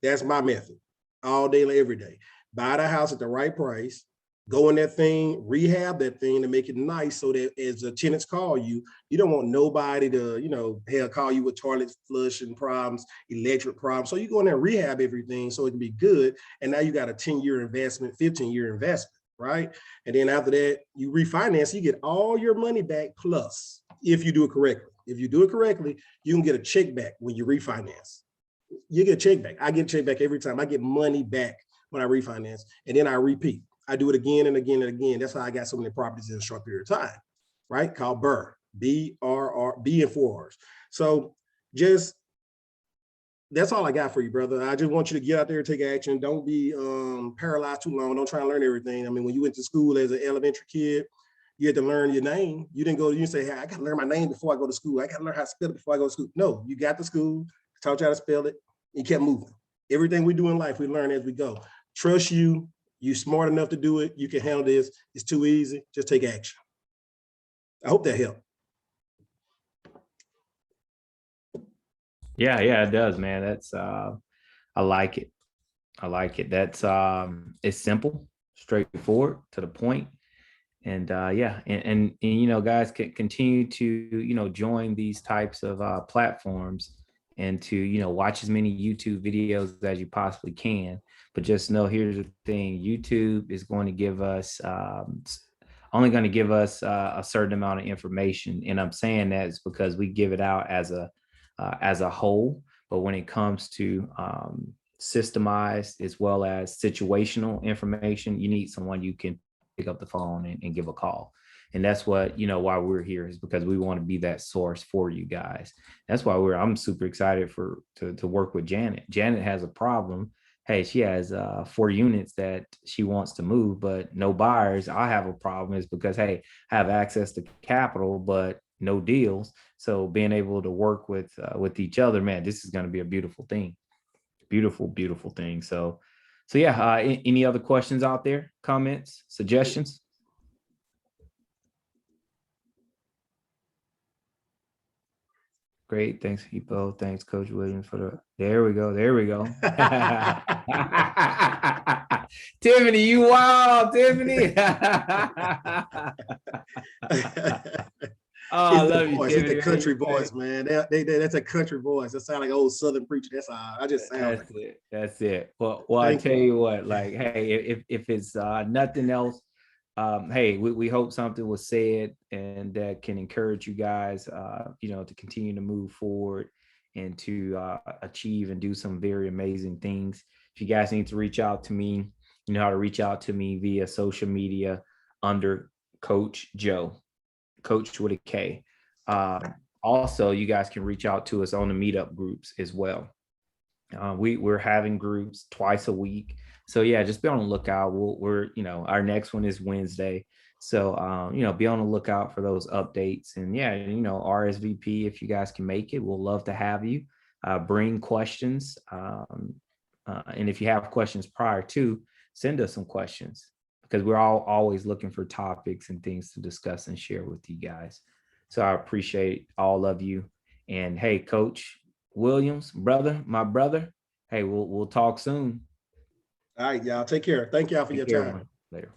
That's my method all day, every day. Buy the house at the right price, go in that thing, rehab that thing to make it nice so that as the tenants call you, you don't want nobody to, call you with toilet flushing problems, electric problems. So you go in there and rehab everything so it can be good. And now you got a 10-year investment, 15-year investment, right? And then after that, you refinance, you get all your money back plus, if you do it correctly. If you do it correctly, you can get a check back when you refinance. You get a check back. I get a check back every time. I get money back when I refinance, and then I repeat. I do it again and again and again. That's how I got so many properties in a short period of time, right? Called BRRRR, BRRRR, B and 4 R's. So that's all I got for you, brother. I just want you to get out there and take action. Don't be paralyzed too long. Don't try and learn everything. I mean, when you went to school as an elementary kid, you had to learn your name. You didn't say, hey, I got to learn my name before I go to school. I got to learn how to spell it before I go to school. No, you got to school, taught you how to spell it, and kept moving. Everything we do in life, we learn as we go. Trust you. You're smart enough to do it. You can handle this. It's too easy. Just take action. I hope that helped. Yeah, it does, man. That's I like it. I like it. That's it's simple, straightforward, to the point. And yeah, and you know, guys can continue to, you know, join these types of platforms and to, you know, watch as many YouTube videos as you possibly can. But just know, here's the thing: YouTube is going to give us only going to give us a certain amount of information, and I'm saying that is because we give it out as a whole. But when it comes to systemized as well as situational information, you need someone you can pick up the phone and give a call. And that's what, you know, why we're here, is because we want to be that source for you guys. That's why I'm super excited to work with Janet. Janet has a problem. Hey, she has 4 units that she wants to move, but no buyers. I have a problem is because, hey, I have access to capital, but no deals. So being able to work with each other, man, this is going to be a beautiful thing. Beautiful, beautiful thing. So yeah, any other questions out there, comments, suggestions? Great. Thanks, Hippo. Thanks, Coach Williams, for the, there we go. There we go. Tiffany, you wild, Tiffany. Oh, I love you, Voice. Tiffany. It's the country voice, man. That's a country voice. That sound like an old Southern preacher. That's all. I just sound That's like it. That's it. Well, I tell you what, like, hey, if it's nothing else, hey, we hope something was said and that can encourage you guys, you know, to continue to move forward and to achieve and do some very amazing things. If you guys need to reach out to me, you know how to reach out to me via social media under Coach Joe, Coach with a K. Also, you guys can reach out to us on the meetup groups as well. We're having groups twice a week. So yeah, just be on the lookout. We're, you know, our next one is Wednesday. So, you know, be on the lookout for those updates. And yeah, you know, RSVP, if you guys can make it, we'll love to have you. Bring questions. And if you have questions prior to, send us some questions, because we're always looking for topics and things to discuss and share with you guys. So I appreciate all of you. And hey, Coach Williams, my brother, hey, we'll talk soon. All right, y'all. Take care. Thank y'all for your time. Later.